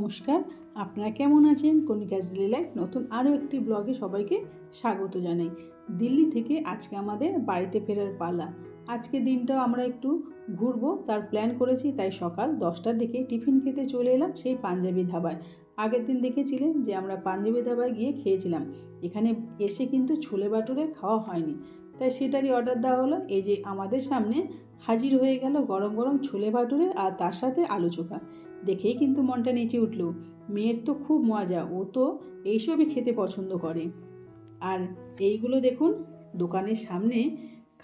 নমস্কার, আপনারা কেমন আছেন? কণিকাজ ডেইলি লাইফ নতুন আরও একটি ব্লগে সবাইকে স্বাগত জানাই। দিল্লি থেকে আজকে আমাদের বাড়িতে ফেরার পালা। আজকে দিনটাও আমরা একটু ঘুরবো তার প্ল্যান করেছি, তাই সকাল 10টার দিকে টিফিন খেতে চলে এলাম সেই পাঞ্জাবি ধাবায়। আগের দিন দেখেছিলেন যে আমরা পাঞ্জাবি ধাবায় গিয়ে খেয়েছিলাম। এখানে এসে কিন্তু ছোলে বাটুরে খাওয়া হয়নি, তাই সেটারই অর্ডার দেওয়া হলো। এই যে আমাদের সামনে হাজির হয়ে গেল গরম গরম ছোলে বাটুরে আর তার সাথে আলু চোখা। দেখেই কিন্তু মনটা নেচে উঠল। মেয়ের তো খুব মজা, ও তো এইসবই খেতে পছন্দ করে। আর এইগুলো দেখুন, দোকানের সামনে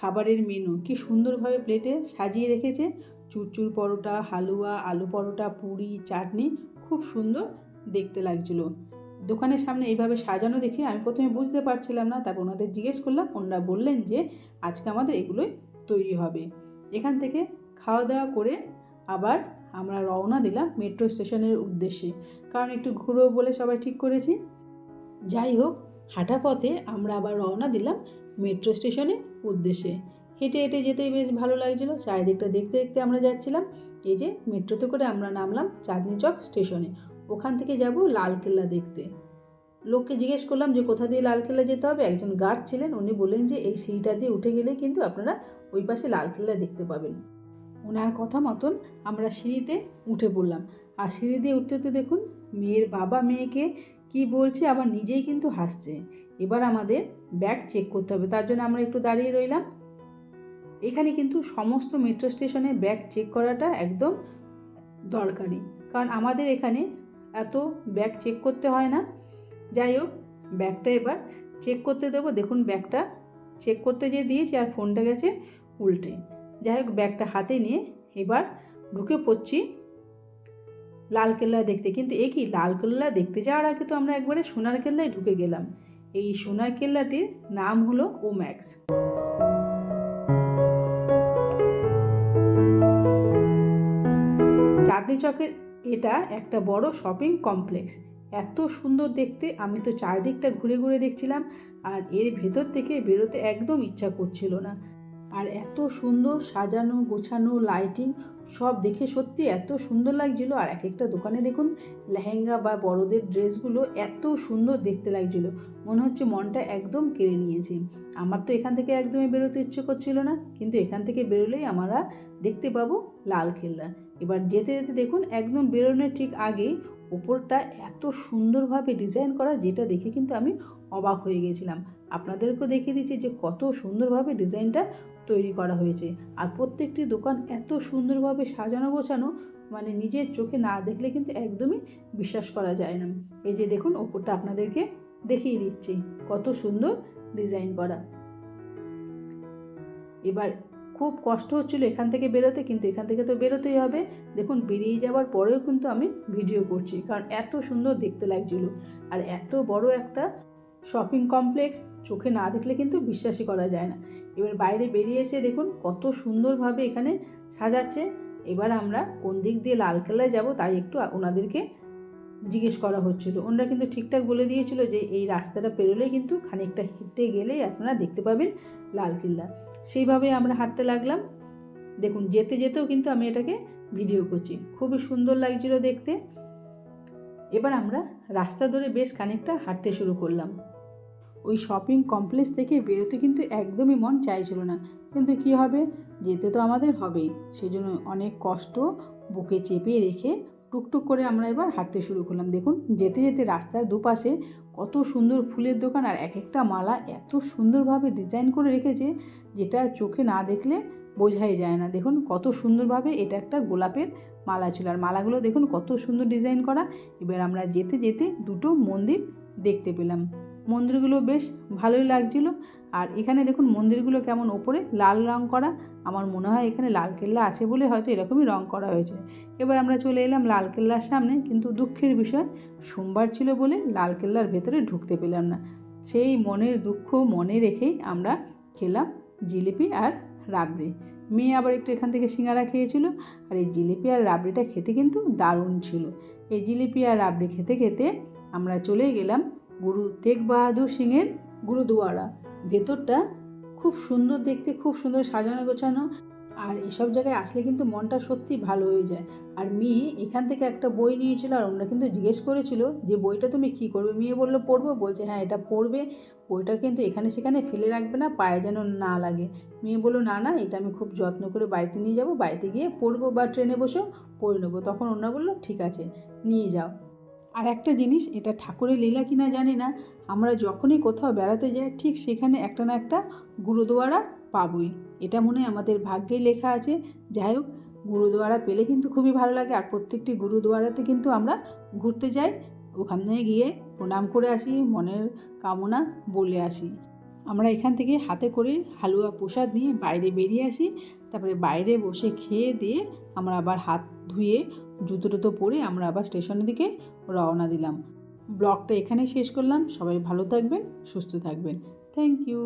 খাবারের মেনু কি সুন্দরভাবে প্লেটে সাজিয়ে রেখেছে। চুরচুর পরোটা, হালুয়া, আলু পরোটা, পুরি, চাটনি, খুব সুন্দর দেখতে লাগছিল। দোকানের সামনে এইভাবে সাজানো দেখে আমি প্রথমে বুঝতে পারছিলাম না, তারপর ওনাদের জিজ্ঞেস করলাম। ওনারা বললেন যে আজকে আমাদের এগুলোই তৈরি হবে। এখান থেকে খাওয়া দাওয়া করে আবার আমরা রওনা দিলাম মেট্রো স্টেশনের উদ্দেশ্যে, কারণ একটু ঘুরবো বলে সবাই ঠিক করেছি। যাই হোক, হাঁটা পথে আমরা আবার রওনা দিলাম মেট্রো স্টেশনের উদ্দেশ্যে। হেঁটে হেঁটে যেতেই বেশ ভালো লাগছিলো, চারিদিকটা দেখতে দেখতে আমরা যাচ্ছিলাম। এই যে মেট্রোতে করে আমরা নামলাম চাঁদনি চক স্টেশনে, ওখান থেকে যাব লালকেল্লা দেখতে। লোককে জিজ্ঞেস করলাম যে কোথা দিয়ে লালকেল্লা যেতে হবে। একজন গার্ড ছিলেন, উনি বললেন যে এই সিঁড়িটা দিয়ে উঠে গেলে কিন্তু আপনারা ওই পাশে লালকেল্লা দেখতে পাবেন। ওনার কথা মতন আমরা সিঁড়িতে উঠে পড়লাম। আর সিঁড়ি দিয়ে উঠতে উঠতে দেখুন মেয়ের বাবা মেয়েকে কি বলছে, আবার নিজেই কিন্তু হাসছে। এবার আমাদের ব্যাগ চেক করতে হবে, তার জন্য আমরা একটু দাঁড়িয়ে রইলাম। এখানে কিন্তু সমস্ত মেট্রো স্টেশনে ব্যাগ চেক করাটা একদম দরকারি, কারণ আমাদের এখানে এত ব্যাগ চেক করতে হয় না। যাই হোক, ব্যাগটা এবার চেক করতে দেবো। দেখুন ব্যাগটা চেক করতে যেয়ে দিয়েছি আর ফোনটা গেছে উল্টে। যাই হোক, ব্যাগটা হাতে নিয়ে এবার ঢুকে পড়ছি লালকেল্লা দেখতে। কিন্তু এ কি, লালকেল্লা দেখতে যাওয়ার আগে তো আমরা একবারে সোনার কেল্লায় ঢুকে গেলাম। এই সোনার কেল্লাটির নাম হলো ওম্যাক্স। চাঁদনি চকের এটা একটা বড় শপিং কমপ্লেক্স। এত সুন্দর দেখতে, আমি তো চারদিকটা ঘুরে ঘুরে দেখছিলাম আর এর ভেতর থেকে বেরোতে একদম ইচ্ছা করছিল না। আর এত সুন্দর সাজানো গোছানো, লাইটিং সব দেখে সত্যি এত সুন্দর লাগছিল। আর এক একটা দোকানে দেখুন লেহেঙ্গা বা বড়দের ড্রেসগুলো এত সুন্দর দেখতে লাগছিল, মনে হচ্ছে মনটা একদম কেড়ে নিয়েছে। আমার তো এখান থেকে একদমই বেরোতে ইচ্ছে করছিল না, কিন্তু এখান থেকে বেরোলেই আমরা দেখতে পাবো লালকেল্লা। এবার যেতে যেতে দেখুন একদম বেরোনোর ঠিক আগেই ওপরটা এত সুন্দরভাবে ডিজাইন করা, যেটা দেখে কিন্তু আমি অবাক হয়ে গেছিলাম। আপনাদেরকেও দেখিয়ে দিচ্ছি যে কত সুন্দরভাবে ডিজাইনটা তৈরি করা হয়েছে। আর প্রত্যেকটি দোকান এত সুন্দরভাবে সাজানো গোছানো, মানে নিজের চোখে না দেখলে কিন্তু একদমই বিশ্বাস করা যায় না। এই যে দেখুন ওপরটা আপনাদেরকে দেখিয়ে দিচ্ছি কত সুন্দর ডিজাইন করা। এবার খুব কষ্ট হচ্ছিল এখান থেকে বেরোতে, কিন্তু এখান থেকে তো বেরোতেই হবে। দেখুন বেরিয়ে যাওয়ার পরেও কিন্তু আমি ভিডিও করছি, কারণ এত সুন্দর দেখতে লাগছিল। আর এত বড় একটা শপিং কমপ্লেক্স চোখে না দেখলে কিন্তু বিশ্বাসই করা যায় না। এবার বাইরে বেরিয়ে এসে দেখুন কত সুন্দরভাবে এখানে সাজাচ্ছে। এবার আমরা কোন দিক দিয়ে লালকেল্লায় যাব তাই একটু ওনাদেরকে জিজ্ঞেস করা হচ্ছিল। ওনারা কিন্তু ঠিকঠাক বলে দিয়েছিল যে এই রাস্তাটা পেরোলেই কিন্তু খানিকটা হেঁটে গেলেই আপনারা দেখতে পাবেন লালকেল্লা। সেইভাবে আমরা হাঁটতে লাগলাম। দেখুন যেতে যেতেও কিন্তু আমি এটাকে ভিডিও করছি, খুবই সুন্দর লাগছিল দেখতে। এবার আমরা রাস্তা ধরে বেশ খানিকটা হাঁটতে শুরু করলাম। ওই শপিং কমপ্লেক্স থেকে বেরোতে কিন্তু একদমই মন চাইছিল না, কিন্তু কি হবে, যেতে তো আমাদের হবেই। সেজন্য অনেক কষ্ট বুকে চেপে রেখে টুকটুক করে আমরা এবার হাঁটতে শুরু করলাম। দেখুন যেতে যেতে রাস্তার দুপাশে কত সুন্দর ফুলের দোকান, আর এক একটা মালা এত সুন্দরভাবে ডিজাইন করে রেখেছে যেটা চোখে না দেখলে বোঝাই যায় না। দেখুন কত সুন্দরভাবে এটা একটা গোলাপের মালা ছিল, আর মালাগুলো দেখুন কত সুন্দর ডিজাইন করা। এবার আমরা যেতে যেতে দুটো মন্দির দেখতে পেলাম। মন্দিরগুলো বেশ ভালোই লাগছিল। আর এখানে দেখুন মন্দিরগুলো কেমন ওপরে লাল রং করা, আমার মনে হয় এখানে লালকেল্লা আছে বলে হয়তো এরকমই রং করা হয়েছে। এবার আমরা চলে এলাম লালকেল্লার সামনে, কিন্তু দুঃখের বিষয় সোমবার ছিল বলে লালকেল্লার ভেতরে ঢুকতে পেলাম না। সেই মনের দুঃখ মনে রেখেই আমরা খেলাম জিলিপি আর রাবড়ি। মেয়ে আবার একটু এখান থেকে সিঙ্গারা খেয়েছিল, আর এই জিলিপি আর রাবড়িটা খেতে কিন্তু দারুণ ছিল। এই জিলিপি আর রাবড়ি খেতে খেতে আমরা চলে গেলাম গুরু তেগ বাহাদুর সিংয়ের গুরুদুয়ারা। ভেতরটা খুব সুন্দর দেখতে, খুব সুন্দর সাজানো গোছানো। আর এসব জায়গায় আসলে কিন্তু মনটা সত্যি ভালো হয়ে যায়। আর মেয়ে এখান থেকে একটা বই নিয়েছিল, আর ওনারা কিন্তু জিজ্ঞেস করেছিল যে বইটা তুমি কী করবে। মেয়ে বললো পড়বো, বলছে হ্যাঁ এটা পড়বে, বইটা কিন্তু এখানে সেখানে ফেলে রাখবে না, পায়ে যেন না লাগে। মেয়ে বললো না না, এটা আমি খুব যত্ন করে বাড়িতে নিয়ে যাব, বাড়িতে গিয়ে পড়বো বা ট্রেনে বসেও পড়ে নেবো। তখন ওনারা বললো ঠিক আছে নিয়ে যাও। আর একটা জিনিস, এটা ঠাকুরের লীলা কিনা জানি না, আমরা যখনই কোথাও বেড়াতে যাই ঠিক সেখানে একটা না একটা গুরুদুয়ারা পাবই। এটা মনে হয় আমাদের ভাগ্যেই লেখা আছে। যাই হোক, গুরুদুয়ারা পেলে কিন্তু খুবই ভালো লাগে। আর প্রত্যেকটি গুরুদুয়ারাতে কিন্তু আমরা ঘুরতে যাই, ওখানে গিয়ে প্রণাম করে আসি, মনের কামনা বলে আসি। আমরা এখান থেকে হাতে করে হালুয়া প্রসাদ নিয়ে বাইরে বেরিয়ে আসি, তারপরে বাইরে বসে খেয়ে দিয়ে আমরা আবার হাত ধুয়ে জুতো টুতো পরে আমরা আবার স্টেশনের দিকে রওনা দিলাম। ব্লগটা এখানেই শেষ করলাম। সবাই ভালো থাকবেন, সুস্থ থাকবেন। Thank you.